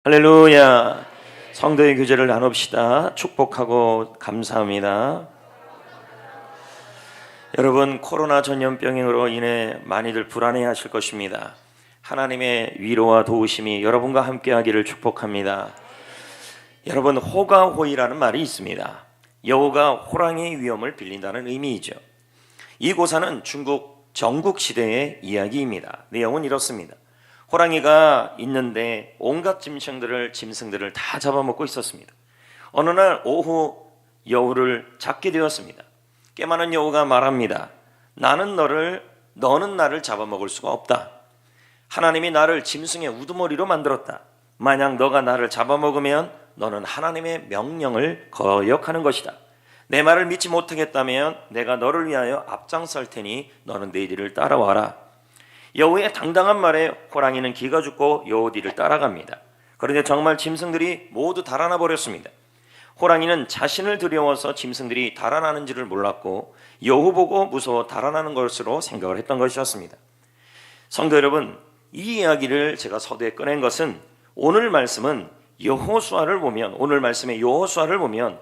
할렐루야. 성도의 교제를 나눕시다. 축복하고 감사합니다. 여러분, 코로나 전염병으로 인해 많이들 불안해하실 것입니다. 하나님의 위로와 도우심이 여러분과 함께하기를 축복합니다. 여러분, 호가호이라는 말이 있습니다. 여우가 호랑이의 위험을 빌린다는 의미이죠. 이 고사는 중국 정국시대의 이야기입니다. 내용은 이렇습니다. 호랑이가 있는데 온갖 짐승들을 다 잡아먹고 있었습니다. 어느 날 오후 여우를 잡게 되었습니다. 꽤 많은 여우가 말합니다. 너는 나를 잡아먹을 수가 없다. 하나님이 나를 짐승의 우두머리로 만들었다. 만약 너가 나를 잡아먹으면 너는 하나님의 명령을 거역하는 것이다. 내 말을 믿지 못하겠다면 내가 너를 위하여 앞장설 테니 너는 내 뒤를 따라와라. 여우의 당당한 말에 호랑이는 기가 죽고 여우 뒤를 따라갑니다. 그런데 정말 짐승들이 모두 달아나 버렸습니다. 호랑이는 자신을 두려워서 짐승들이 달아나는지를 몰랐고 여우 보고 무서워 달아나는 것으로 생각을 했던 것이었습니다. 성도 여러분, 이 이야기를 제가 서두에 꺼낸 것은 오늘 말씀은 오늘 말씀의 여호수아를 보면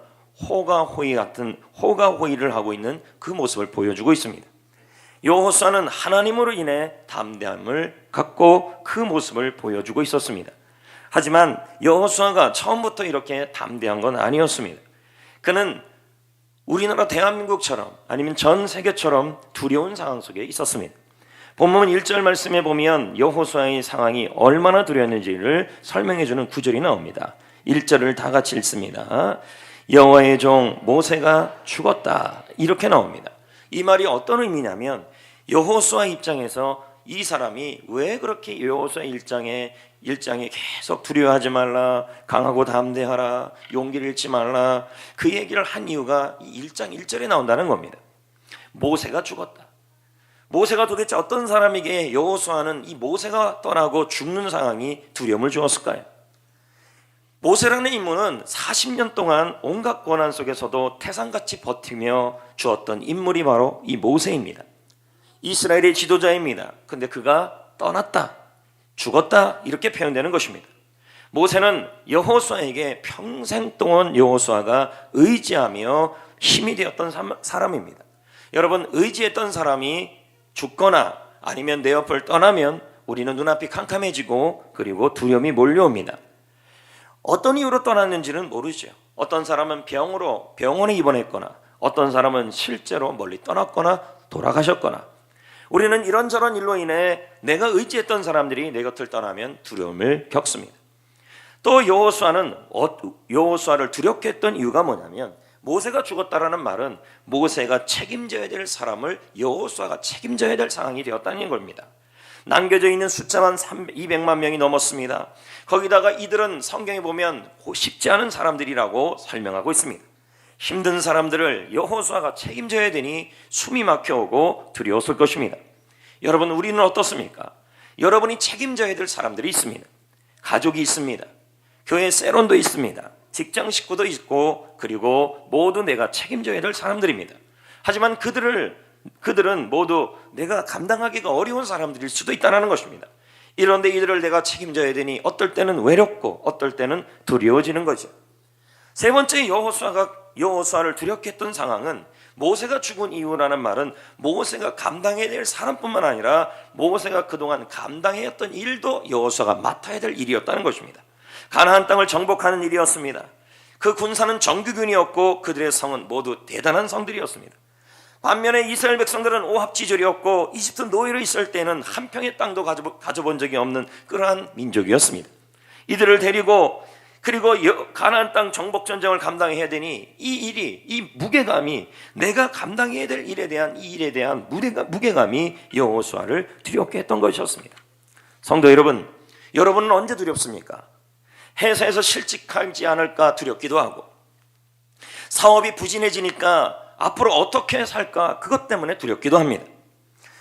호가호이를 하고 있는 그 모습을 보여주고 있습니다. 여호수아는 하나님으로 인해 담대함을 갖고 그 모습을 보여주고 있었습니다. 하지만 여호수아가 처음부터 이렇게 담대한 건 아니었습니다. 그는 우리나라 대한민국처럼 아니면 전 세계처럼 두려운 상황 속에 있었습니다. 본문 1절 말씀에 보면 여호수아의 상황이 얼마나 두려웠는지를 설명해주는 구절이 나옵니다. 1절을 다 같이 읽습니다. 여호와의 종 모세가 죽었다, 이렇게 나옵니다. 이 말이 어떤 의미냐면 여호수아 입장에서 이 사람이 왜 그렇게 여호수아 1장에 계속 두려워하지 말라, 강하고 담대하라, 용기를 잃지 말라, 그 얘기를 한 이유가 1장 1절에 나온다는 겁니다. 모세가 죽었다. 모세가 도대체 어떤 사람에게 여호수아는 이 모세가 떠나고 죽는 상황이 두려움을 주었을까요? 모세라는 인물은 40년 동안 온갖 고난 속에서도 태산같이 버티며 주었던 인물이 바로 이 모세입니다. 이스라엘의 지도자입니다. 근데 그가 떠났다, 죽었다, 이렇게 표현되는 것입니다. 모세는 여호수아에게 평생 동안 여호수아가 의지하며 힘이 되었던 사람입니다. 여러분, 의지했던 사람이 죽거나 아니면 내 옆을 떠나면 우리는 눈앞이 캄캄해지고 그리고 두려움이 몰려옵니다. 어떤 이유로 떠났는지는 모르죠. 어떤 사람은 병원에 입원했거나 어떤 사람은 실제로 멀리 떠났거나 돌아가셨거나, 우리는 이런저런 일로 인해 내가 의지했던 사람들이 내 곁을 떠나면 두려움을 겪습니다. 또 여호수아를 두렵게 했던 이유가 뭐냐면 모세가 죽었다라는 말은 모세가 책임져야 될 사람을 여호수아가 책임져야 될 상황이 되었다는 겁니다. 남겨져 있는 숫자만 200만 명이 넘었습니다. 거기다가 이들은 성경에 보면 쉽지 않은 사람들이라고 설명하고 있습니다. 힘든 사람들을 여호수아가 책임져야 되니 숨이 막혀오고 두려웠을 것입니다. 여러분, 우리는 어떻습니까? 여러분이 책임져야 될 사람들이 있습니다. 가족이 있습니다. 교회 세론도 있습니다. 직장 식구도 있고, 그리고 모두 내가 책임져야 될 사람들입니다. 하지만 그들은 모두 내가 감당하기가 어려운 사람들일 수도 있다는 것입니다. 이런데 이들을 내가 책임져야 되니 어떨 때는 외롭고 어떨 때는 두려워지는 거죠. 세 번째, 여호수아를 두렵게 했던 상황은 모세가 죽은 이유라는 말은 모세가 감당해야 될 사람뿐만 아니라 모세가 그동안 감당해야 했던 일도 여호수아가 맡아야 될 일이었다는 것입니다. 가나안 땅을 정복하는 일이었습니다. 그 군사는 정규군이었고 그들의 성은 모두 대단한 성들이었습니다. 반면에 이스라엘 백성들은 오합지졸이었고 이집트 노예로 있을 때는 한 평의 땅도 가져본 적이 없는 그러한 민족이었습니다. 이들을 데리고 그리고 가나안 땅 정복 전쟁을 감당해야 되니 이 무게감이, 내가 감당해야 될 이 일에 대한 무게감이 여호수아를 두렵게 했던 것이었습니다. 성도 여러분, 여러분은 언제 두렵습니까? 회사에서 실직하지 않을까 두렵기도 하고, 사업이 부진해지니까 앞으로 어떻게 살까 그것 때문에 두렵기도 합니다.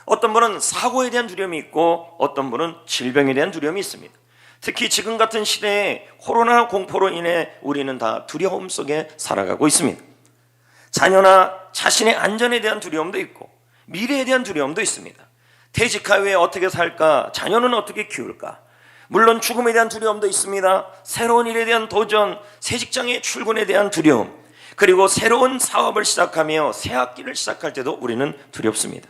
어떤 분은 사고에 대한 두려움이 있고 어떤 분은 질병에 대한 두려움이 있습니다. 특히 지금 같은 시대에 코로나 공포로 인해 우리는 다 두려움 속에 살아가고 있습니다. 자녀나 자신의 안전에 대한 두려움도 있고 미래에 대한 두려움도 있습니다. 퇴직하 후에 어떻게 살까? 자녀는 어떻게 키울까? 물론 죽음에 대한 두려움도 있습니다. 새로운 일에 대한 도전, 새 직장의 출근에 대한 두려움, 그리고 새로운 사업을 시작하며 새 학기를 시작할 때도 우리는 두렵습니다.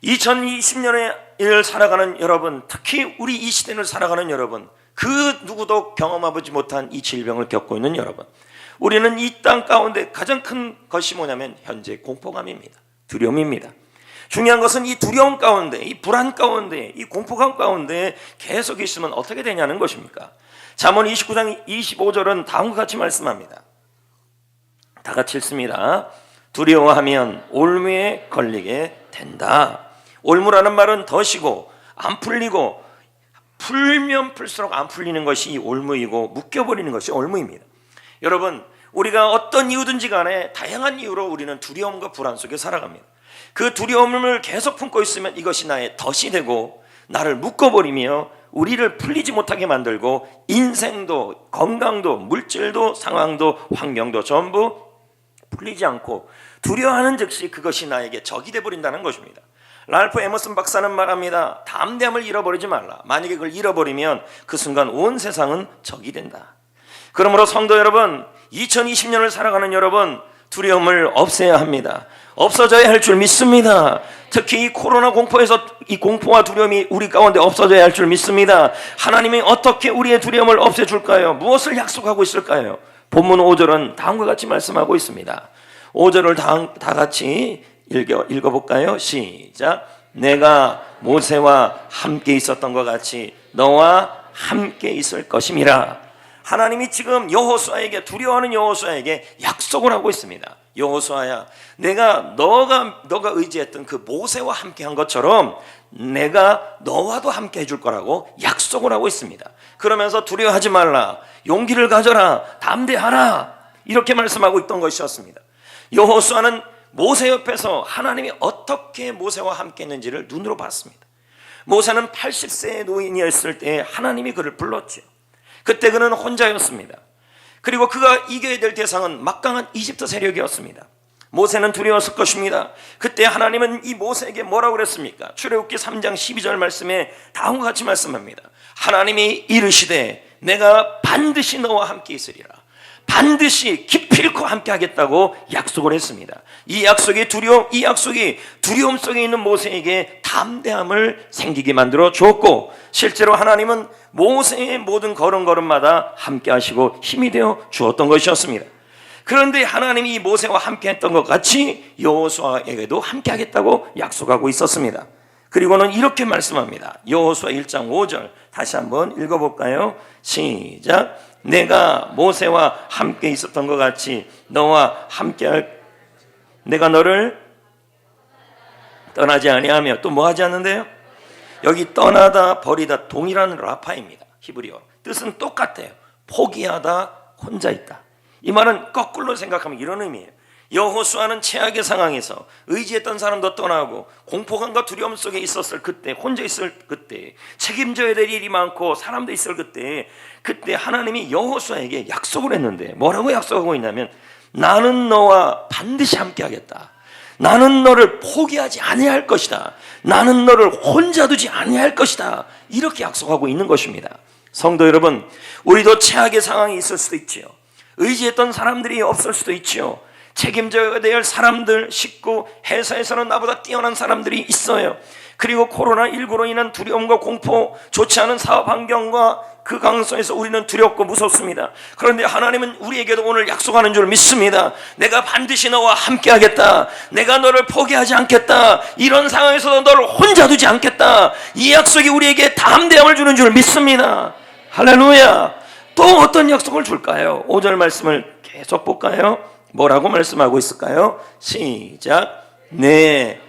2020년을 살아가는 여러분, 특히 우리 이 시대를 살아가는 여러분, 그 누구도 경험해보지 못한 이 질병을 겪고 있는 여러분, 우리는 이 땅 가운데 가장 큰 것이 뭐냐면 현재 공포감입니다. 두려움입니다. 중요한 것은 이 두려움 가운데, 이 불안 가운데, 이 공포감 가운데 계속 있으면 어떻게 되냐는 것입니까? 잠언 29장 25절은 다음과 같이 말씀합니다. 다 같이 읽습니다. 두려워하면 올무에 걸리게 된다. 올무라는 말은 덫이고 안 풀리고, 풀면 풀수록 안 풀리는 것이 올무이고 묶여버리는 것이 올무입니다. 여러분, 우리가 어떤 이유든지 간에 다양한 이유로 우리는 두려움과 불안 속에 살아갑니다. 그 두려움을 계속 품고 있으면 이것이 나의 덫이 되고 나를 묶어버리며 우리를 풀리지 못하게 만들고, 인생도 건강도 물질도 상황도 환경도 전부 풀리지 않고 두려워하는 즉시 그것이 나에게 적이 되어버린다는 것입니다. 랄프 에머슨 박사는 말합니다. 담대함을 잃어버리지 말라. 만약에 그걸 잃어버리면 그 순간 온 세상은 적이 된다. 그러므로 성도 여러분, 2020년을 살아가는 여러분, 두려움을 없애야 합니다. 없어져야 할 줄 믿습니다. 특히 이 코로나 공포에서 이 공포와 두려움이 우리 가운데 없어져야 할 줄 믿습니다. 하나님이 어떻게 우리의 두려움을 없애줄까요? 무엇을 약속하고 있을까요? 본문 5절은 다음과 같이 말씀하고 있습니다. 5절을 다 같이 읽어볼까요? 시작. 내가 모세와 함께 있었던 것 같이 너와 함께 있을 것임이라. 하나님이 지금 여호수아에게, 두려워하는 여호수아에게 약속을 하고 있습니다. 여호수아야, 내가 너가 의지했던 그 모세와 함께 한 것처럼 내가 너와도 함께 해줄 거라고 약속을 하고 있습니다. 그러면서 두려워하지 말라, 용기를 가져라, 담대하라, 이렇게 말씀하고 있던 것이었습니다. 여호수아는 모세 옆에서 하나님이 어떻게 모세와 함께 했는지를 눈으로 봤습니다. 모세는 80세의 노인이었을 때 하나님이 그를 불렀죠. 그때 그는 혼자였습니다. 그리고 그가 이겨야 될 대상은 막강한 이집트 세력이었습니다. 모세는 두려웠을 것입니다. 그때 하나님은 이 모세에게 뭐라고 그랬습니까? 출애굽기 3장 12절 말씀에 다음과 같이 말씀합니다. 하나님이 이르시되 내가 반드시 너와 함께 있으리라. 반드시 기필코 함께 하겠다고 약속을 했습니다. 이 약속이 두려움 속에 있는 모세에게 담대함을 생기게 만들어 주었고, 실제로 하나님은 모세의 모든 걸음걸음마다 함께 하시고 힘이 되어 주었던 것이었습니다. 그런데 하나님이 이 모세와 함께 했던 것 같이 여호수아에게도 함께 하겠다고 약속하고 있었습니다. 그리고는 이렇게 말씀합니다. 여호수아 1장 5절 다시 한번 읽어볼까요? 시작. 내가 모세와 함께 있었던 것 같이 너와 함께할, 내가 너를 떠나지 아니하며, 또 뭐 하지 않는데요? 여기 떠나다 버리다 동일한 라파입니다. 히브리어 뜻은 똑같아요. 포기하다, 혼자 있다. 이 말은 거꾸로 생각하면 이런 의미예요. 여호수아는 최악의 상황에서 의지했던 사람도 떠나고 공포감과 두려움 속에 있었을 그때, 혼자 있을 그때, 책임져야 될 일이 많고 사람도 있을 그때 하나님이 여호수아에게 약속을 했는데, 뭐라고 약속하고 있냐면 나는 너와 반드시 함께 하겠다. 나는 너를 포기하지 아니할 것이다. 나는 너를 혼자 두지 아니할 것이다. 이렇게 약속하고 있는 것입니다. 성도 여러분, 우리도 최악의 상황이 있을 수도 있지요. 의지했던 사람들이 없을 수도 있지요. 책임져야 될 사람들, 식구, 회사에서는 나보다 뛰어난 사람들이 있어요. 그리고 코로나19로 인한 두려움과 공포, 좋지 않은 사업 환경과 그 강성에서 우리는 두렵고 무섭습니다. 그런데 하나님은 우리에게도 오늘 약속하는 줄 믿습니다. 내가 반드시 너와 함께 하겠다. 내가 너를 포기하지 않겠다. 이런 상황에서도 너를 혼자 두지 않겠다. 이 약속이 우리에게 담대함을 주는 줄 믿습니다. 할렐루야. 또 어떤 약속을 줄까요? 5절 말씀을 계속 볼까요? 뭐라고 말씀하고 있을까요? 시작. 내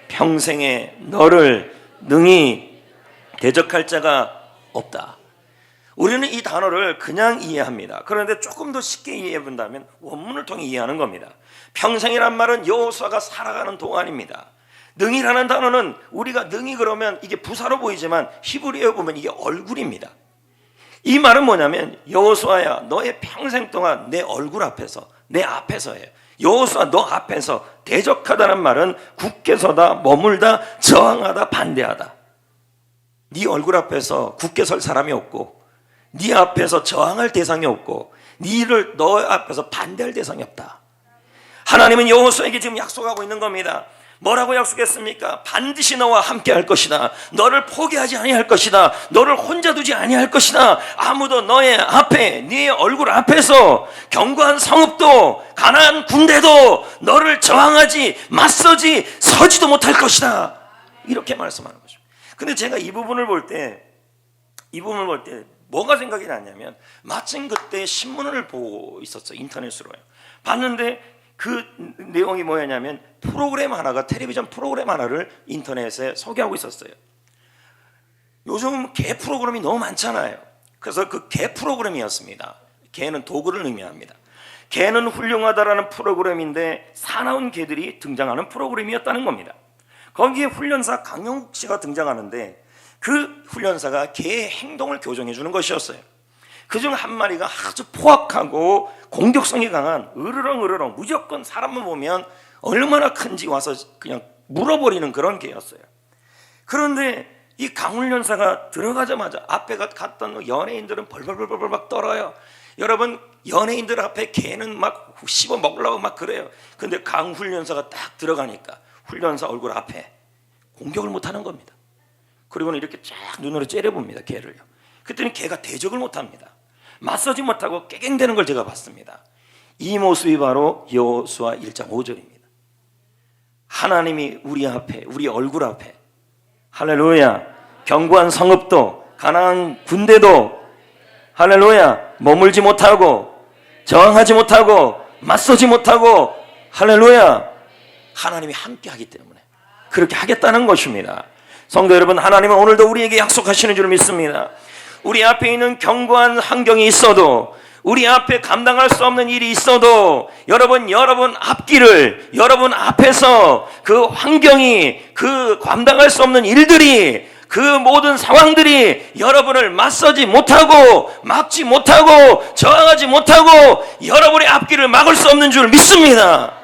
평생에 너를 능히 대적할 자가 없다. 우리는 이 단어를 그냥 이해합니다. 그런데 조금 더 쉽게 이해해 본다면 원문을 통해 이해하는 겁니다. 평생이란 말은 여호수아가 살아가는 동안입니다. 능이라는 단어는 우리가 능이 그러면 이게 부사로 보이지만 히브리어에 보면 이게 얼굴입니다. 이 말은 뭐냐면 여호수아야, 너의 평생 동안 내 얼굴 앞에서, 내 앞에서예요. 여호수아, 너 앞에서 대적하다는 말은 굳게 서다, 머물다, 저항하다, 반대하다. 네 얼굴 앞에서 굳게 설 사람이 없고, 네 앞에서 저항할 대상이 없고, 너 앞에서 반대할 대상이 없다. 하나님은 여호수아에게 지금 약속하고 있는 겁니다. 뭐라고 약속했습니까? 반드시 너와 함께 할 것이다. 너를 포기하지 아니할 것이다. 너를 혼자 두지 아니할 것이다. 아무도 너의 앞에, 네 얼굴 앞에서 견고한 성읍도 가나안 군대도 너를 저항하지, 맞서지, 서지도 못할 것이다. 이렇게 말씀하는 거죠. 근데 제가 이 부분을 볼 때 뭐가 생각이 났냐면, 마침 그때 신문을 보고 있었어요. 인터넷으로요. 봤는데 그 내용이 뭐였냐면, 텔레비전 프로그램 하나를 인터넷에 소개하고 있었어요. 요즘 개 프로그램이 너무 많잖아요. 그래서 그 개 프로그램이었습니다. 개는 도구를 의미합니다. 개는 훌륭하다라는 프로그램인데 사나운 개들이 등장하는 프로그램이었다는 겁니다. 거기에 훈련사 강영욱 씨가 등장하는데, 그 훈련사가 개의 행동을 교정해 주는 것이었어요. 그중 한 마리가 아주 포악하고 공격성이 강한, 으르렁 무조건 사람만 보면 얼마나 큰지 와서 그냥 물어버리는 그런 개였어요. 그런데 이 강훈련사가 들어가자마자 앞에 갔던 연예인들은 벌벌벌벌 막 떨어요. 여러분, 연예인들 앞에 개는 막 씹어 먹으려고 막 그래요. 근데 강훈련사가 딱 들어가니까 훈련사 얼굴 앞에 공격을 못하는 겁니다. 그리고는 이렇게 쫙 눈으로 째려봅니다, 개를요. 그랬더니 개가 대적을 못합니다. 맞서지 못하고 깨갱대는 걸 제가 봤습니다. 이 모습이 바로 여호수아 1장 5절입니다. 하나님이 우리 앞에, 우리 얼굴 앞에, 할렐루야, 견고한 성읍도 가나안 군대도 할렐루야 머물지 못하고 저항하지 못하고 맞서지 못하고, 할렐루야, 하나님이 함께 하기 때문에 그렇게 하겠다는 것입니다. 성도 여러분, 하나님은 오늘도 우리에게 약속하시는 줄 믿습니다. 우리 앞에 있는 견고한 환경이 있어도, 우리 앞에 감당할 수 없는 일이 있어도, 여러분 앞길을, 여러분 앞에서 그 환경이, 그 감당할 수 없는 일들이, 그 모든 상황들이 여러분을 맞서지 못하고, 막지 못하고, 저항하지 못하고, 여러분의 앞길을 막을 수 없는 줄 믿습니다.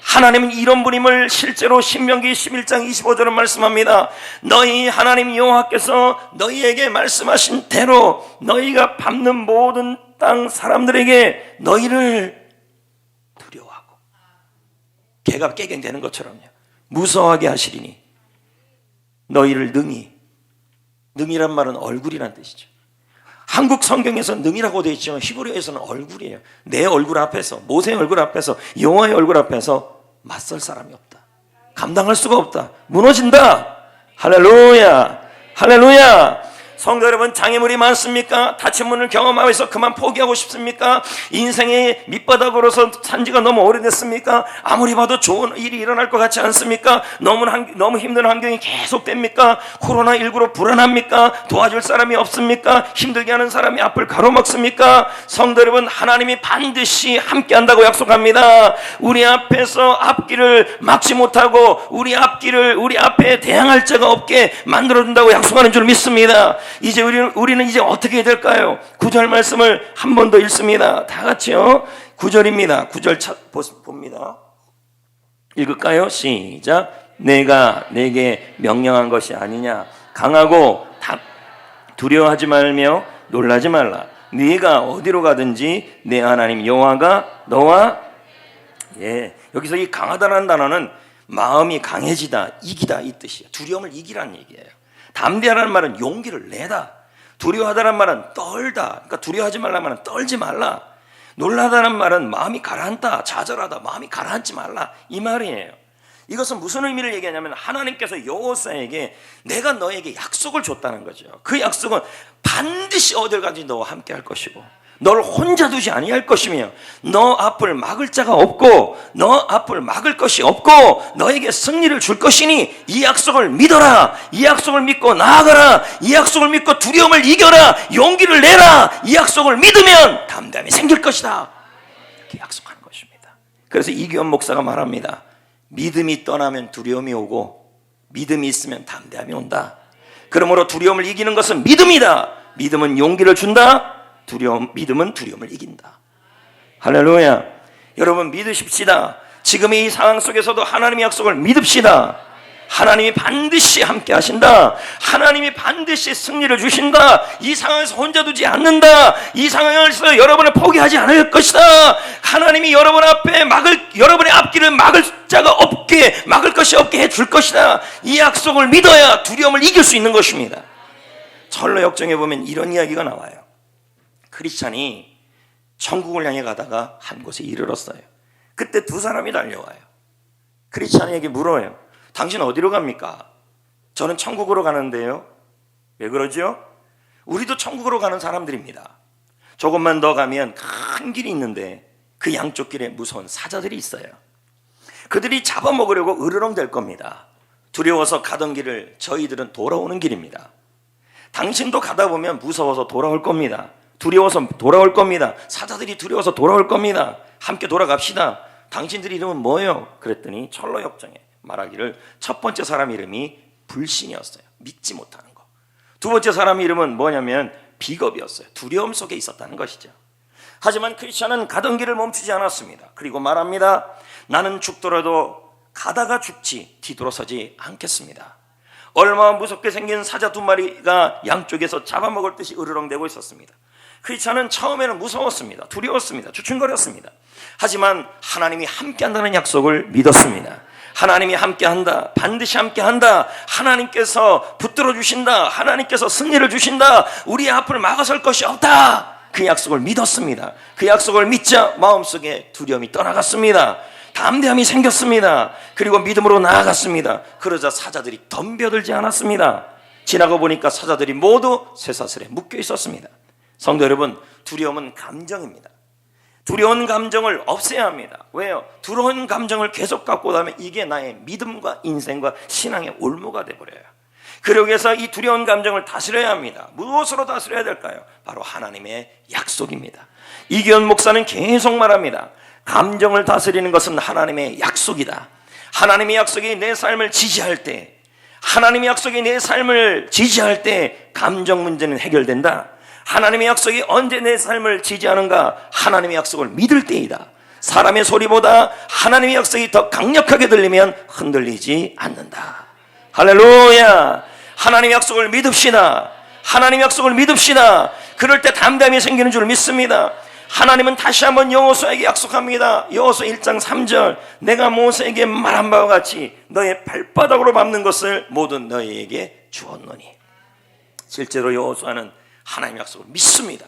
하나님은 이런 분임을 실제로 신명기 11장 25절은 말씀합니다. 너희 하나님 여호와께서 너희에게 말씀하신 대로 너희가 밟는 모든 땅 사람들에게 너희를 두려워하고, 개가 깨갱되는 것처럼요, 무서워하게 하시리니 너희를 능이란 말은 얼굴이란 뜻이죠. 한국 성경에서 능이라고 되어 있지만 히브리어에서는 얼굴이에요. 내 얼굴 앞에서, 모세의 얼굴 앞에서, 여호와의 얼굴 앞에서 맞설 사람이 없다. 감당할 수가 없다. 무너진다. 할렐루야, 할렐루야. 성도 여러분, 장애물이 많습니까? 닫힌 문을 경험하면서 그만 포기하고 싶습니까? 인생의 밑바닥으로서 산지가 너무 오래됐습니까? 아무리 봐도 좋은 일이 일어날 것 같지 않습니까? 너무 힘든 환경이 계속됩니까? 코로나19로 불안합니까? 도와줄 사람이 없습니까? 힘들게 하는 사람이 앞을 가로막습니까? 성도 여러분, 하나님이 반드시 함께 한다고 약속합니다. 우리 앞에서 앞길을 막지 못하고, 우리 앞에 대항할 자가 없게 만들어준다고 약속하는 줄 믿습니다. 이제 우리는 이제 어떻게 해야 될까요? 9절 말씀을 한 번 더 읽습니다. 다 같이요. 9절입니다. 9절 봅니다. 읽을까요? 시작. 내가 내게 명령한 것이 아니냐. 강하고 두려워하지 말며 놀라지 말라. 네가 어디로 가든지 내 하나님 여호와가 너와, 여기서 이 강하다는 단어는 마음이 강해지다, 이기다 이 뜻이에요. 두려움을 이기라는 얘기예요. 담대하라는 말은 용기를 내다. 두려워하다는 말은 떨다. 그러니까 두려워하지 말라는 말은 떨지 말라. 놀라다는 말은 마음이 가라앉다, 좌절하다, 마음이 가라앉지 말라, 이 말이에요. 이것은 무슨 의미를 얘기하냐면, 하나님께서 여호수아에게 내가 너에게 약속을 줬다는 거죠. 그 약속은 반드시 어딜 가든지 너와 함께 할 것이고, 너를 혼자 두지 아니할 것이며, 너 앞을 막을 자가 없고, 너 앞을 막을 것이 없고, 너에게 승리를 줄 것이니 이 약속을 믿어라. 이 약속을 믿고 나아가라. 이 약속을 믿고 두려움을 이겨라. 용기를 내라. 이 약속을 믿으면 담대함이 생길 것이다. 이렇게 약속하는 것입니다. 그래서 이규현 목사가 말합니다. 믿음이 떠나면 두려움이 오고, 믿음이 있으면 담대함이 온다. 그러므로 두려움을 이기는 것은 믿음이다. 믿음은 용기를 준다. 믿음은 두려움을 이긴다. 할렐루야. 여러분 믿으십시다. 지금의 이 상황 속에서도 하나님의 약속을 믿읍시다. 하나님이 반드시 함께 하신다. 하나님이 반드시 승리를 주신다. 이 상황에서 혼자 두지 않는다. 이 상황에서 여러분을 포기하지 않을 것이다. 하나님이 여러분 앞에 여러분의 앞길을 막을 것이 없게 해줄 것이다. 이 약속을 믿어야 두려움을 이길 수 있는 것입니다. 철로 역정에 보면 이런 이야기가 나와요. 크리스찬이 천국을 향해 가다가 한 곳에 이르렀어요. 그때 두 사람이 달려와요. 크리스찬에게 물어요. 당신 어디로 갑니까? 저는 천국으로 가는데요. 왜 그러죠? 우리도 천국으로 가는 사람들입니다. 조금만 더 가면 큰 길이 있는데 그 양쪽 길에 무서운 사자들이 있어요. 그들이 잡아먹으려고 으르렁댈 겁니다. 두려워서 가던 길을 저희들은 돌아오는 길입니다. 당신도 가다 보면 무서워서 돌아올 겁니다. 두려워서 돌아올 겁니다. 사자들이 두려워서 돌아올 겁니다. 함께 돌아갑시다. 당신들 이름은 뭐예요? 그랬더니 철로 역정에 말하기를 첫 번째 사람 이름이 불신이었어요. 믿지 못하는 거. 두 번째 사람 이름은 뭐냐면 비겁이었어요. 두려움 속에 있었다는 것이죠. 하지만 크리스천은 가던 길을 멈추지 않았습니다. 그리고 말합니다. 나는 죽더라도 가다가 죽지 뒤돌아서지 않겠습니다. 얼마나 무섭게 생긴 사자 두 마리가 양쪽에서 잡아먹을 듯이 으르렁대고 있었습니다. 크리스천은 처음에는 무서웠습니다. 두려웠습니다. 주춤거렸습니다. 하지만 하나님이 함께한다는 약속을 믿었습니다. 하나님이 함께한다. 반드시 함께한다. 하나님께서 붙들어 주신다. 하나님께서 승리를 주신다. 우리의 앞을 막아설 것이 없다. 그 약속을 믿었습니다. 그 약속을 믿자 마음속에 두려움이 떠나갔습니다. 담대함이 생겼습니다. 그리고 믿음으로 나아갔습니다. 그러자 사자들이 덤벼들지 않았습니다. 지나고 보니까 사자들이 모두 쇠사슬에 묶여 있었습니다. 성도 여러분, 두려움은 감정입니다. 두려운 감정을 없애야 합니다. 왜요? 두려운 감정을 계속 갖고 나면 이게 나의 믿음과 인생과 신앙의 올무가 되어버려요. 그러기 위해서 이 두려운 감정을 다스려야 합니다. 무엇으로 다스려야 될까요? 바로 하나님의 약속입니다. 이기현 목사는 계속 말합니다. 감정을 다스리는 것은 하나님의 약속이다. 하나님의 약속이 내 삶을 지지할 때, 하나님의 약속이 내 삶을 지지할 때 감정 문제는 해결된다. 하나님의 약속이 언제 내 삶을 지지하는가? 하나님의 약속을 믿을 때이다. 사람의 소리보다 하나님의 약속이 더 강력하게 들리면 흔들리지 않는다. 할렐루야. 하나님의 약속을 믿읍시다. 하나님의 약속을 믿읍시다. 그럴 때 담대함이 생기는 줄 믿습니다. 하나님은 다시 한번 여호수아에게 약속합니다. 여호수아 1장 3절 내가 모세에게 말한 바와 같이 너의 발바닥으로 밟는 것을 모두 너희에게 주었노니. 실제로 여호수아는 하나님의 약속을 믿습니다.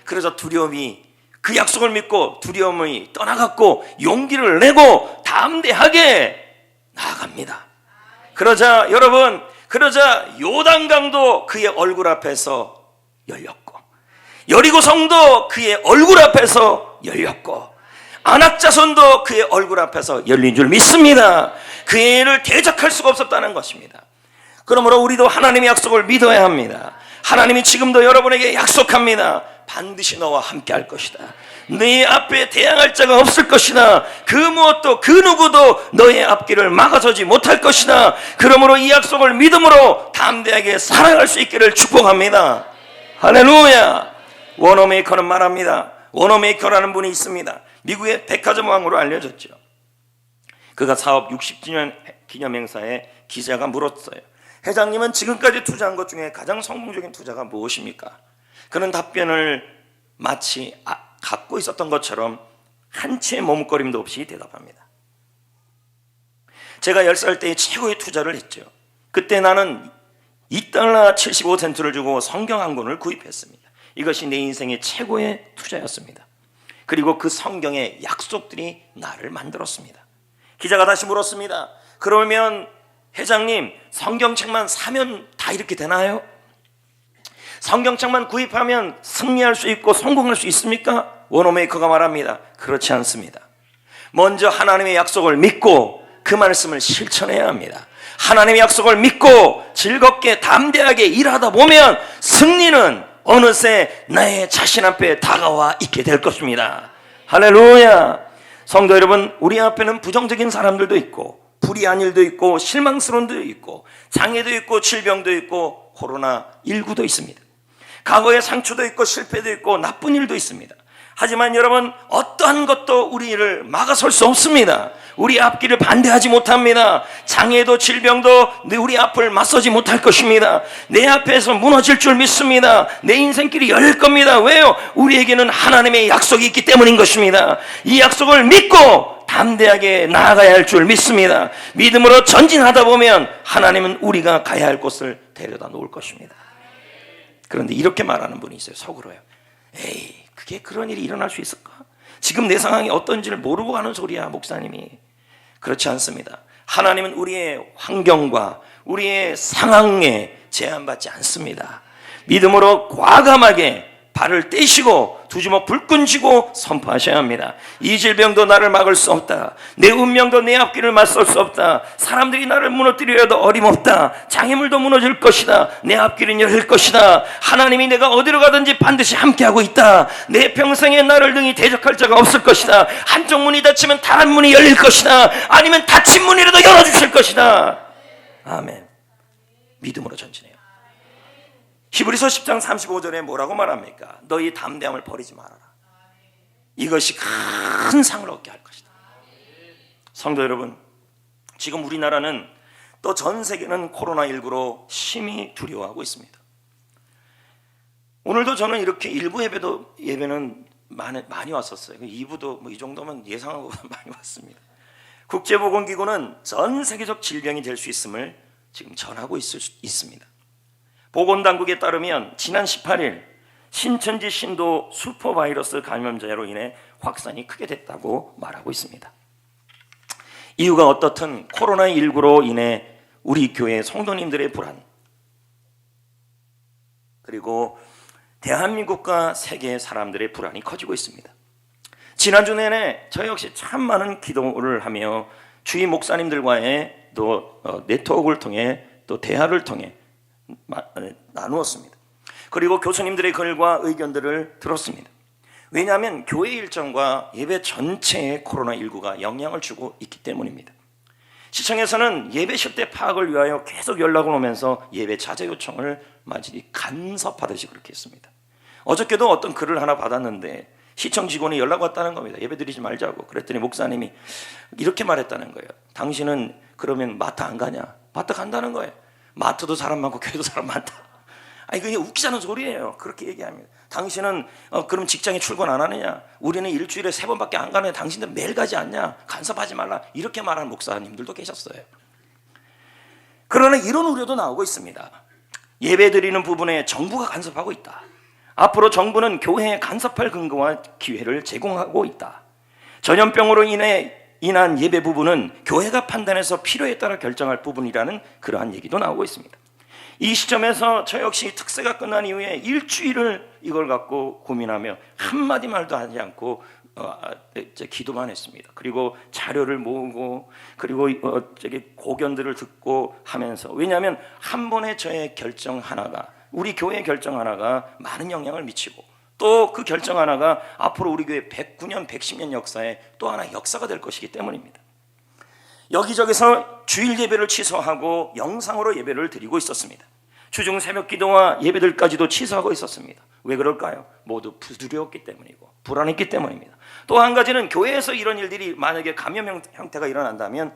그래서 두려움이 그 약속을 믿고 두려움이 떠나갔고 용기를 내고 담대하게 나아갑니다. 그러자 여러분, 그러자 요단강도 그의 얼굴 앞에서 열렸고 여리고성도 그의 얼굴 앞에서 열렸고 안악자손도 그의 얼굴 앞에서 열린 줄 믿습니다. 그 애를 대적할 수가 없었다는 것입니다. 그러므로 우리도 하나님의 약속을 믿어야 합니다. 하나님이 지금도 여러분에게 약속합니다. 반드시 너와 함께 할 것이다. 네 앞에 대항할 자가 없을 것이다. 그 무엇도 그 누구도 너의 앞길을 막아서지 못할 것이다. 그러므로 이 약속을 믿음으로 담대하게 살아갈 수 있기를 축복합니다. 할렐루야. 워너메이커는 말합니다. 워너메이커라는 분이 있습니다. 미국의 백화점 왕으로 알려졌죠. 그가 사업 60주년 기념 행사에 기자가 물었어요. 회장님은 지금까지 투자한 것 중에 가장 성공적인 투자가 무엇입니까? 그는 답변을 마치 갖고 있었던 것처럼 한 채의 머뭇거림도 없이 대답합니다. 제가 10살 때 최고의 투자를 했죠. 그때 나는 $2 75센트를 주고 성경 한 권을 구입했습니다. 이것이 내 인생의 최고의 투자였습니다. 그리고 그 성경의 약속들이 나를 만들었습니다. 기자가 다시 물었습니다. 그러면 회장님, 성경책만 사면 다 이렇게 되나요? 성경책만 구입하면 승리할 수 있고 성공할 수 있습니까? 워너메이커가 말합니다. 그렇지 않습니다. 먼저 하나님의 약속을 믿고 그 말씀을 실천해야 합니다. 하나님의 약속을 믿고 즐겁게 담대하게 일하다 보면 승리는 어느새 나의 자신 앞에 다가와 있게 될 것입니다. 할렐루야. 성도 여러분, 우리 앞에는 부정적인 사람들도 있고 불의한 일도 있고 실망스러운 일도 있고 장애도 있고 질병도 있고 코로나19도 있습니다. 과거의 상처도 있고 실패도 있고 나쁜 일도 있습니다. 하지만 여러분, 어떠한 것도 우리를 막아설 수 없습니다. 우리 앞길을 반대하지 못합니다. 장애도 질병도 우리 앞을 맞서지 못할 것입니다. 내 앞에서 무너질 줄 믿습니다. 내 인생길이 열릴 겁니다. 왜요? 우리에게는 하나님의 약속이 있기 때문인 것입니다. 이 약속을 믿고 담대하게 나아가야 할 줄 믿습니다. 믿음으로 전진하다 보면 하나님은 우리가 가야 할 곳을 데려다 놓을 것입니다. 그런데 이렇게 말하는 분이 있어요. 속으로요. 에이, 그게 그런 일이 일어날 수 있을까? 지금 내 상황이 어떤지를 모르고 하는 소리야, 목사님이. 그렇지 않습니다. 하나님은 우리의 환경과 우리의 상황에 제한받지 않습니다. 믿음으로 과감하게 발을 떼시고 두 주먹 불끈 쥐고 선포하셔야 합니다. 이 질병도 나를 막을 수 없다. 내 운명도 내 앞길을 맞설 수 없다. 사람들이 나를 무너뜨려도 어림없다. 장애물도 무너질 것이다. 내 앞길은 열릴 것이다. 하나님이 내가 어디로 가든지 반드시 함께하고 있다. 내 평생에 나를 등이 대적할 자가 없을 것이다. 한쪽 문이 닫히면 다른 문이 열릴 것이다. 아니면 닫힌 문이라도 열어주실 것이다. 아멘. 믿음으로 전진해요. 히브리서 10장 35절에 뭐라고 말합니까? 너희 담대함을 버리지 말아라. 이것이 큰 상을 얻게 할 것이다. 성도 여러분, 지금 우리나라는 또 전 세계는 코로나19로 심히 두려워하고 있습니다. 오늘도 저는 이렇게 일부 예배는 많이 왔었어요. 2부도 이 정도면 예상하고 많이 왔습니다. 국제보건기구는 전 세계적 질병이 될 수 있음을 지금 전하고 있습니다. 보건당국에 따르면 지난 18일 신천지 신도 슈퍼바이러스 감염자로 인해 확산이 크게 됐다고 말하고 있습니다. 이유가 어떻든 코로나19로 인해 우리 교회 성도님들의 불안, 그리고 대한민국과 세계 사람들의 불안이 커지고 있습니다. 지난주 내내 저 역시 참 많은 기도를 하며 주위 목사님들과의 또 네트워크를 통해 또 대화를 통해 나누었습니다. 그리고 교수님들의 글과 의견들을 들었습니다. 왜냐하면 교회 일정과 예배 전체에 코로나19가 영향을 주고 있기 때문입니다. 시청에서는 예배 실태 파악을 위하여 계속 연락을 오면서 예배 자제 요청을 마치 간섭하듯이 그렇게 했습니다. 어저께도 어떤 글을 하나 받았는데 시청 직원이 연락 왔다는 겁니다. 예배 드리지 말자고. 그랬더니 목사님이 이렇게 말했다는 거예요. 당신은 그러면 마트 안 가냐? 마트 간다는 거예요. 마트도 사람 많고 교회도 사람 많다. 아니 그게 웃기자는 소리예요. 그렇게 얘기합니다. 당신은 그럼 직장에 출근 안 하느냐? 우리는 일주일에 3번밖에 안 가는데 당신들 매일 가지 않냐? 간섭하지 말라. 이렇게 말하는 목사님들도 계셨어요. 그러나 이런 우려도 나오고 있습니다. 예배 드리는 부분에 정부가 간섭하고 있다. 앞으로 정부는 교회에 간섭할 근거와 기회를 제공하고 있다. 전염병으로 인한 예배 부분은 교회가 판단해서 필요에 따라 결정할 부분이라는 그러한 얘기도 나오고 있습니다. 이 시점에서 저 역시 특세가 끝난 이후에 일주일을 이걸 갖고 고민하며 한마디 말도 하지 않고 기도만 했습니다. 그리고 자료를 모으고 그리고 고견들을 듣고 하면서, 왜냐하면 한 번의 저의 결정 하나가, 우리 교회의 결정 하나가 많은 영향을 미치고 또 그 결정 하나가 앞으로 우리 교회 109년, 110년 역사에 또 하나 역사가 될 것이기 때문입니다. 여기저기서 주일 예배를 취소하고 영상으로 예배를 드리고 있었습니다. 주중 새벽 기도와 예배들까지도 취소하고 있었습니다. 왜 그럴까요? 모두 두려웠기 때문이고 불안했기 때문입니다. 또 한 가지는 교회에서 이런 일들이 만약에 감염 형태가 일어난다면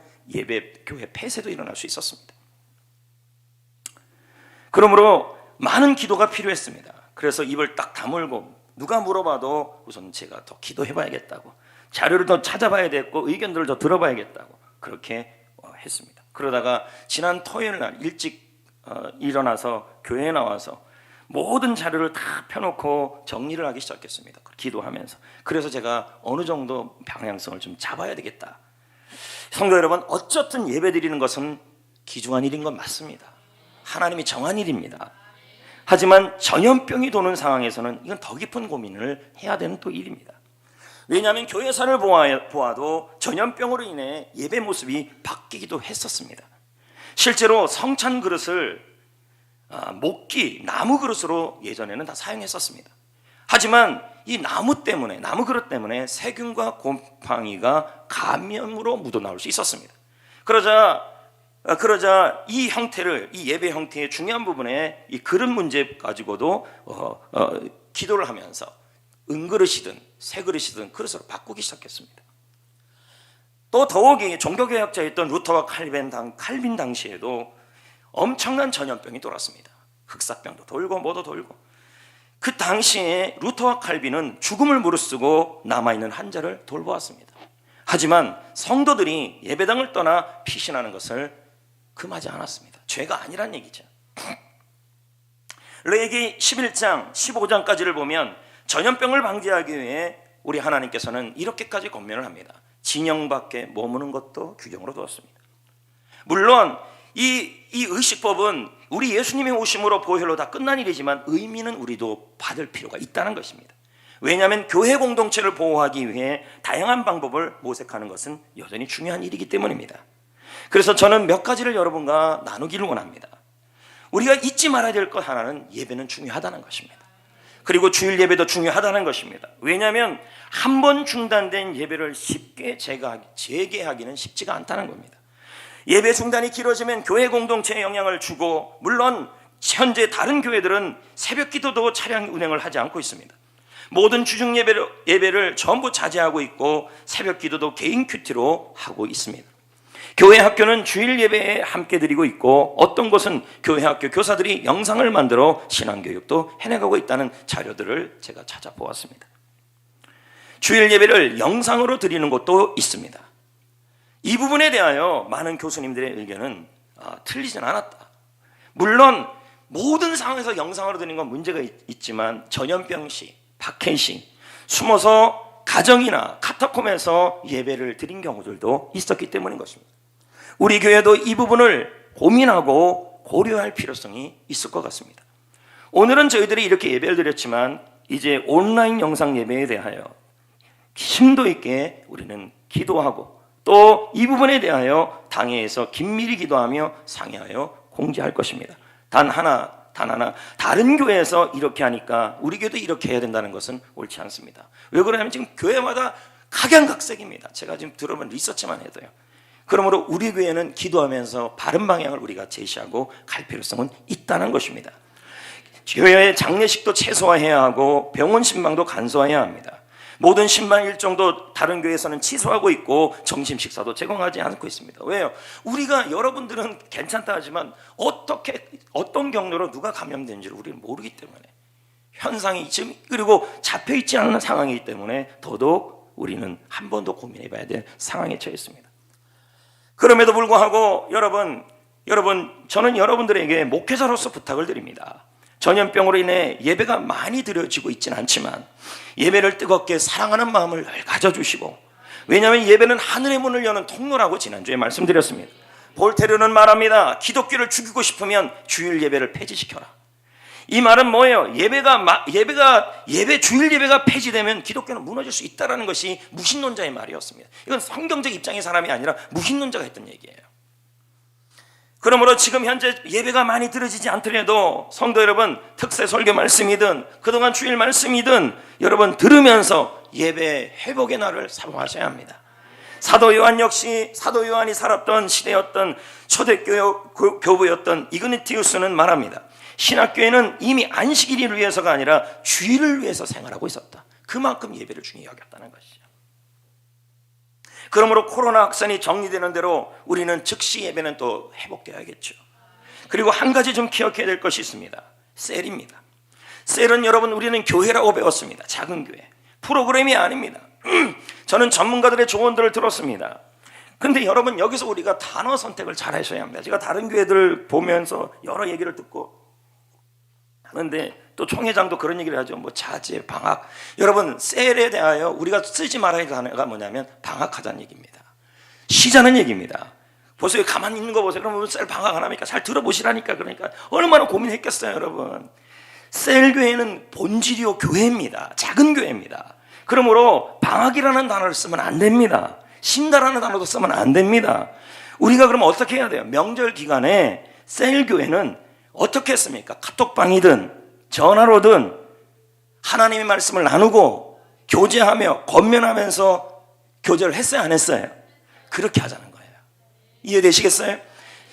교회 폐쇄도 일어날 수 있었습니다. 그러므로 많은 기도가 필요했습니다. 그래서 입을 딱 다물고 누가 물어봐도 우선 제가 더 기도해봐야겠다고, 자료를 더 찾아봐야 됐고 의견들을 더 들어봐야겠다고 그렇게 했습니다. 그러다가 지난 토요일 날 일찍 일어나서 교회에 나와서 모든 자료를 다 펴놓고 정리를 하기 시작했습니다. 기도하면서. 그래서 제가 어느 정도 방향성을 좀 잡아야 되겠다. 성도 여러분, 어쨌든 예배 드리는 것은 귀중한 일인 건 맞습니다. 하나님이 정한 일입니다. 하지만 전염병이 도는 상황에서는 이건 더 깊은 고민을 해야 되는 또 일입니다. 왜냐하면 교회사를 보아도 전염병으로 인해 예배 모습이 바뀌기도 했었습니다. 실제로 성찬 그릇을 목기, 나무 그릇으로 예전에는 다 사용했었습니다. 하지만 이 나무 그릇 때문에 세균과 곰팡이가 감염으로 묻어나올 수 있었습니다. 그러자 이 예배 형태의 중요한 부분에 이 그릇 문제 가지고도 기도를 하면서 은그릇이든 새 그릇이든 그릇으로 바꾸기 시작했습니다. 또 더욱이 종교개혁자였던 루터와 칼빈 당시에도 엄청난 전염병이 돌았습니다. 흑사병도 돌고 뭐도 돌고. 그 당시에 루터와 칼빈은 죽음을 무릅쓰고 남아있는 환자를 돌보았습니다. 하지만 성도들이 예배당을 떠나 피신하는 것을 금하지 않았습니다. 죄가 아니란 얘기죠. 레위기 11장 15장까지를 보면 전염병을 방지하기 위해 우리 하나님께서는 이렇게까지 권면을 합니다. 진영 밖에 머무는 것도 규경으로 두었습니다. 물론 이 의식법은 우리 예수님의 오심으로 보혈로 다 끝난 일이지만 의미는 우리도 받을 필요가 있다는 것입니다. 왜냐하면 교회 공동체를 보호하기 위해 다양한 방법을 모색하는 것은 여전히 중요한 일이기 때문입니다. 그래서 저는 몇 가지를 여러분과 나누기를 원합니다. 우리가 잊지 말아야 될 것 하나는 예배는 중요하다는 것입니다. 그리고 주일 예배도 중요하다는 것입니다. 왜냐하면 한 번 중단된 예배를 쉽게 재개하기는 쉽지가 않다는 겁니다. 예배 중단이 길어지면 교회 공동체에 영향을 주고, 물론 현재 다른 교회들은 새벽 기도도 차량 운행을 하지 않고 있습니다. 모든 주중 예배를 전부 자제하고 있고 새벽 기도도 개인 큐티로 하고 있습니다. 교회 학교는 주일 예배에 함께 드리고 있고, 어떤 곳은 교회 학교 교사들이 영상을 만들어 신앙교육도 해나가고 있다는 자료들을 제가 찾아보았습니다. 주일 예배를 영상으로 드리는 곳도 있습니다. 이 부분에 대하여 많은 교수님들의 의견은 틀리진 않았다. 물론 모든 상황에서 영상으로 드리는 건 문제가 있지만 전염병 시, 박해 시 숨어서 가정이나 카타콤에서 예배를 드린 경우들도 있었기 때문인 것입니다. 우리 교회도 이 부분을 고민하고 고려할 필요성이 있을 것 같습니다. 오늘은 저희들이 이렇게 예배를 드렸지만 이제 온라인 영상 예배에 대하여 심도 있게 우리는 기도하고, 또 이 부분에 대하여 당회에서 긴밀히 기도하며 상의하여 공지할 것입니다. 단 하나, 다른 교회에서 이렇게 하니까 우리 교회도 이렇게 해야 된다는 것은 옳지 않습니다. 왜 그러냐면 지금 교회마다 각양각색입니다. 제가 지금 들어본 리서치만 해도요. 그러므로 우리 교회는 기도하면서 바른 방향을 우리가 제시하고 갈 필요성은 있다는 것입니다. 교회의 장례식도 최소화해야 하고 병원 신방도 간소화해야 합니다. 모든 신방 일정도 다른 교회에서는 취소하고 있고 점심 식사도 제공하지 않고 있습니다. 왜요? 우리가, 여러분들은 괜찮다 하지만 어떤 경로로 누가 감염된지를 우리는 모르기 때문에, 현상이 지금 그리고 잡혀있지 않는 상황이기 때문에 더더욱 우리는 한 번 더 고민해봐야 될 상황에 처해 있습니다. 그럼에도 불구하고 여러분, 저는 여러분들에게 목회자로서 부탁을 드립니다. 전염병으로 인해 예배가 많이 드려지고 있지는 않지만 예배를 뜨겁게 사랑하는 마음을 늘 가져주시고, 왜냐하면 예배는 하늘의 문을 여는 통로라고 지난주에 말씀드렸습니다. 볼테르는 말합니다. 기독교를 죽이고 싶으면 주일 예배를 폐지시켜라. 이 말은 뭐예요? 주일 예배가 폐지되면 기독교는 무너질 수 있다는 것이 무신론자의 말이었습니다. 이건 성경적 입장의 사람이 아니라 무신론자가 했던 얘기예요. 그러므로 지금 현재 예배가 많이 드려지지 않더라도 성도 여러분, 특세 설교 말씀이든 그동안 주일 말씀이든 여러분 들으면서 예배 회복의 날을 사모하셔야 합니다. 사도 요한 역시 사도 요한이 살았던 시대였던 초대교부였던 이그니티우스는 말합니다. 신학교에는 이미 안식일을 위해서가 아니라 주일을 위해서 생활하고 있었다. 그만큼 예배를 중요히 여겼다는 것이죠. 그러므로 코로나 확산이 정리되는 대로 우리는 즉시 예배는 또 회복되어야겠죠. 그리고 한 가지 좀 기억해야 될 것이 있습니다. 셀입니다. 셀은 여러분, 우리는 교회라고 배웠습니다. 작은 교회. 프로그램이 아닙니다. 저는 전문가들의 조언들을 들었습니다. 근데 여러분, 여기서 우리가 단어 선택을 잘 하셔야 합니다. 제가 다른 교회들 보면서 여러 얘기를 듣고 하는데, 또 총회장도 그런 얘기를 하죠. 뭐 자제, 방학. 여러분, 셀에 대하여 우리가 쓰지 말아야 할 단어가 뭐냐면 방학하자는 얘기입니다. 쉬자는 얘기입니다. 보세요. 가만히 있는 거 보세요. 그러면 셀 방학 안 합니까? 잘 들어보시라니까. 그러니까 얼마나 고민했겠어요, 여러분. 셀 교회는 본질이요 교회입니다. 작은 교회입니다. 그러므로 방학이라는 단어를 쓰면 안 됩니다. 쉰다라는 단어도 쓰면 안 됩니다. 우리가 그럼 어떻게 해야 돼요? 명절 기간에 셀 교회는 어떻게 했습니까? 카톡방이든 전화로든 하나님의 말씀을 나누고 교제하며 권면하면서 교제를 했어요, 안 했어요? 그렇게 하자는 거예요. 이해되시겠어요?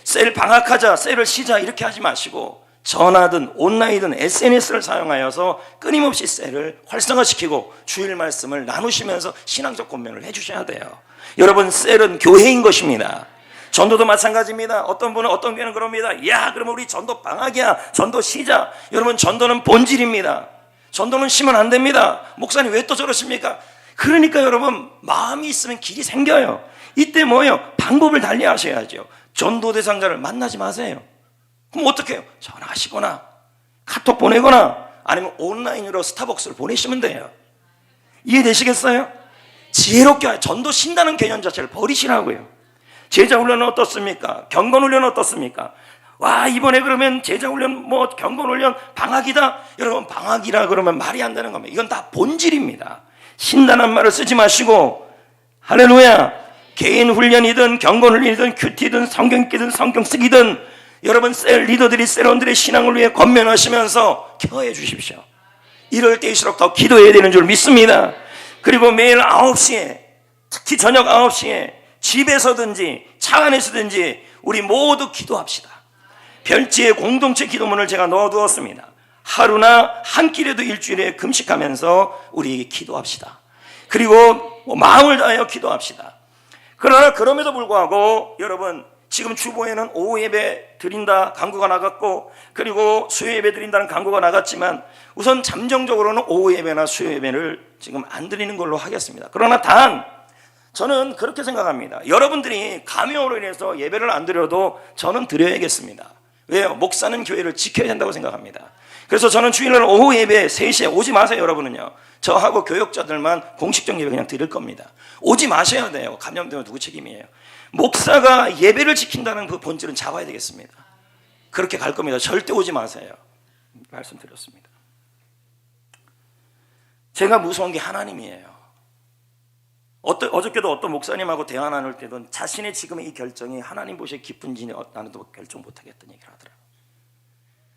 셀 방학하자, 셀을 쉬자 이렇게 하지 마시고 전화든 온라인이든 SNS를 사용하여서 끊임없이 셀을 활성화시키고 주일 말씀을 나누시면서 신앙적 권면을 해주셔야 돼요. 여러분, 셀은 교회인 것입니다. 전도도 마찬가지입니다. 어떤 분은 어떤 교회는 그럽니다. 야, 그러면 우리 전도 방학이야, 전도 시작. 여러분, 전도는 본질입니다. 전도는 쉬면 안 됩니다. 목사님 왜 또 저러십니까? 그러니까 여러분, 마음이 있으면 길이 생겨요. 이때 뭐예요? 방법을 달리 하셔야죠. 전도 대상자를 만나지 마세요. 그럼 어떻게 해요? 전화하시거나 카톡 보내거나 아니면 온라인으로 스타벅스를 보내시면 돼요. 이해되시겠어요? 지혜롭게 전도 신다는 개념 자체를 버리시라고요. 제자 훈련은 어떻습니까? 경건 훈련은 어떻습니까? 와, 이번에 그러면 제자 훈련 뭐 경건 훈련 방학이다. 여러분, 방학이라 그러면 말이 안 되는 겁니다. 이건 다 본질입니다. 신다는 말을 쓰지 마시고, 할렐루야, 개인 훈련이든 경건 훈련이든 큐티든 성경 읽기든 성경 쓰기든 여러분, 셀 리더들이 셀원들의 신앙을 위해 권면하시면서 케어해 주십시오. 이럴 때일수록 더 기도해야 되는 줄 믿습니다. 그리고 매일 9시에, 특히 저녁 9시에 집에서든지 차 안에서든지 우리 모두 기도합시다. 별지의 공동체 기도문을 제가 넣어두었습니다. 하루나 한 끼라도 일주일에 금식하면서 우리 기도합시다. 그리고 마음을 다하여 기도합시다. 그러나 그럼에도 불구하고 여러분, 지금 주보에는 오후 예배 드린다 강구가 나갔고, 그리고 수요 예배 드린다는 강구가 나갔지만 우선 잠정적으로는 오후 예배나 수요 예배를 지금 안 드리는 걸로 하겠습니다. 그러나 단 저는 그렇게 생각합니다. 여러분들이 감염으로 인해서 예배를 안 드려도 저는 드려야겠습니다. 왜요? 목사는 교회를 지켜야 된다고 생각합니다. 그래서 저는 주일날 오후 예배 3시에 오지 마세요. 여러분은요, 저하고 교역자들만 공식적 예배 그냥 드릴 겁니다. 오지 마셔야 돼요. 감염되면 누구 책임이에요? 목사가 예배를 지킨다는 그 본질은 잡아야 되겠습니다. 그렇게 갈 겁니다. 절대 오지 마세요. 말씀드렸습니다. 제가 무서운 게 하나님이에요. 어저께도 어떤 목사님하고 대화 나눌 때도 자신의 지금의 이 결정이 하나님 보시기에 기쁜지 나는 또 결정 못하겠다는 얘기를 하더라고요.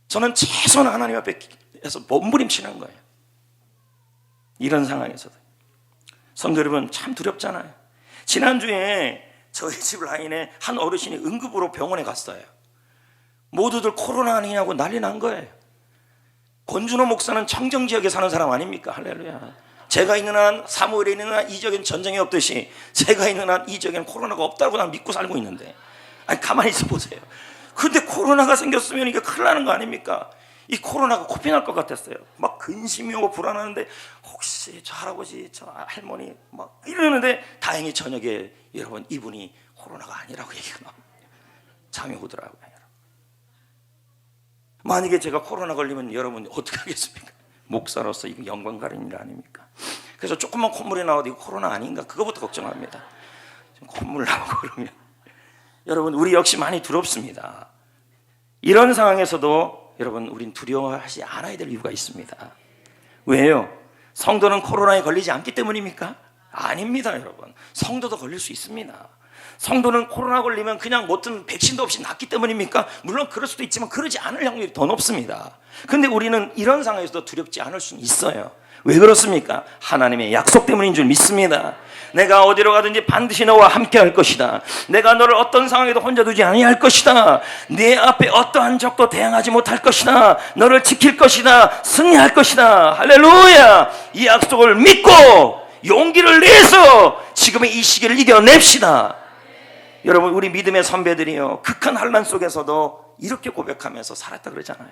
저는 최소한 하나님 앞에서 몸부림치는 거예요. 이런 상황에서도. 성도 여러분, 참 두렵잖아요. 지난주에 저희 집 라인에 한 어르신이 응급으로 병원에 갔어요. 모두들 코로나 아니냐고 난리 난 거예요. 권준호 목사는 청정지역에 사는 사람 아닙니까? 할렐루야. 제가 있는 한 사무엘에 있는 한 이 지역엔 전쟁이 없듯이 제가 있는 한 이 지역에는 코로나가 없다고 난 믿고 살고 있는데, 아니 가만히 있어 보세요. 근데 코로나가 생겼으면 이게 큰일 나는 거 아닙니까? 이 코로나가 코피 날 것 같았어요. 막 근심이 오고 불안하는데 혹시 저 할아버지 저 할머니 막 이러는데 다행히 저녁에 여러분 이분이 코로나가 아니라고 얘기가 나옵니다. 잠이 오더라고요. 만약에 제가 코로나 걸리면 여러분 어떻게 하겠습니까? 목사로서 이거 영광 가는 일 아닙니까? 그래서 조금만 콧물이 나와도 이거 코로나 아닌가? 그거부터 걱정합니다. 콧물 나오고 그러면 여러분, 우리 역시 많이 두렵습니다. 이런 상황에서도 여러분, 우린 두려워하지 않아야 될 이유가 있습니다. 왜요? 성도는 코로나에 걸리지 않기 때문입니까? 아닙니다. 여러분, 성도도 걸릴 수 있습니다. 성도는 코로나 걸리면 그냥 뭐든 백신도 없이 낫기 때문입니까? 물론 그럴 수도 있지만 그러지 않을 확률이 더 높습니다. 근데 우리는 이런 상황에서도 두렵지 않을 수는 있어요. 왜 그렇습니까? 하나님의 약속 때문인 줄 믿습니다. 내가 어디로 가든지 반드시 너와 함께 할 것이다. 내가 너를 어떤 상황에도 혼자 두지 아니할 것이다. 내 앞에 어떠한 적도 대항하지 못할 것이다. 너를 지킬 것이다. 승리할 것이다. 할렐루야. 이 약속을 믿고 용기를 내서 지금의 이 시기를 이겨냅시다. 여러분, 우리 믿음의 선배들이요, 극한 환난 속에서도 이렇게 고백하면서 살았다 그러잖아요.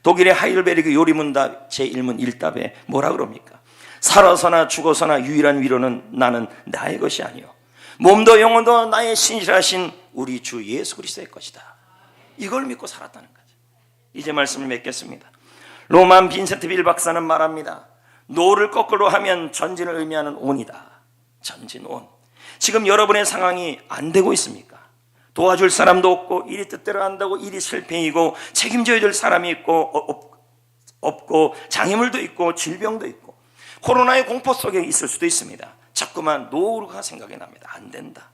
독일의 하이델베르크 요리문답 제1문 1답에 뭐라 그럽니까? 살아서나 죽어서나 유일한 위로는 나는 나의 것이 아니요 몸도 영혼도 나의 신실하신 우리 주 예수 그리스도의 것이다. 이걸 믿고 살았다는 거죠. 이제 말씀을 맺겠습니다. 로만 빈센트 빌 박사는 말합니다. 노를 거꾸로 하면 전진을 의미하는 온이다. 전진 온. 지금 여러분의 상황이 안 되고 있습니까? 도와줄 사람도 없고, 일이 뜻대로 한다고 일이 실패이고, 책임져야 될 사람이 있고 없고, 장애물도 있고, 질병도 있고, 코로나의 공포 속에 있을 수도 있습니다. 자꾸만 노루가 생각이 납니다. 안 된다.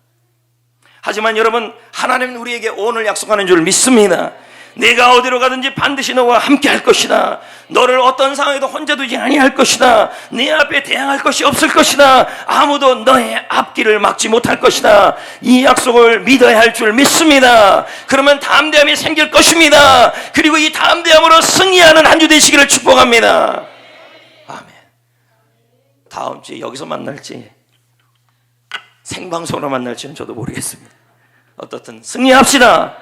하지만 여러분, 하나님은 우리에게 오늘 약속하는 줄 믿습니다. 내가 어디로 가든지 반드시 너와 함께 할 것이다. 너를 어떤 상황에도 혼자 두지 아니할 것이다. 네 앞에 대항할 것이 없을 것이다. 아무도 너의 앞길을 막지 못할 것이다. 이 약속을 믿어야 할 줄 믿습니다. 그러면 담대함이 생길 것입니다. 그리고 이 담대함으로 승리하는 한 주 되시기를 축복합니다. 아멘. 다음 주에 여기서 만날지 생방송으로 만날지는 저도 모르겠습니다. 어떻든 승리합시다.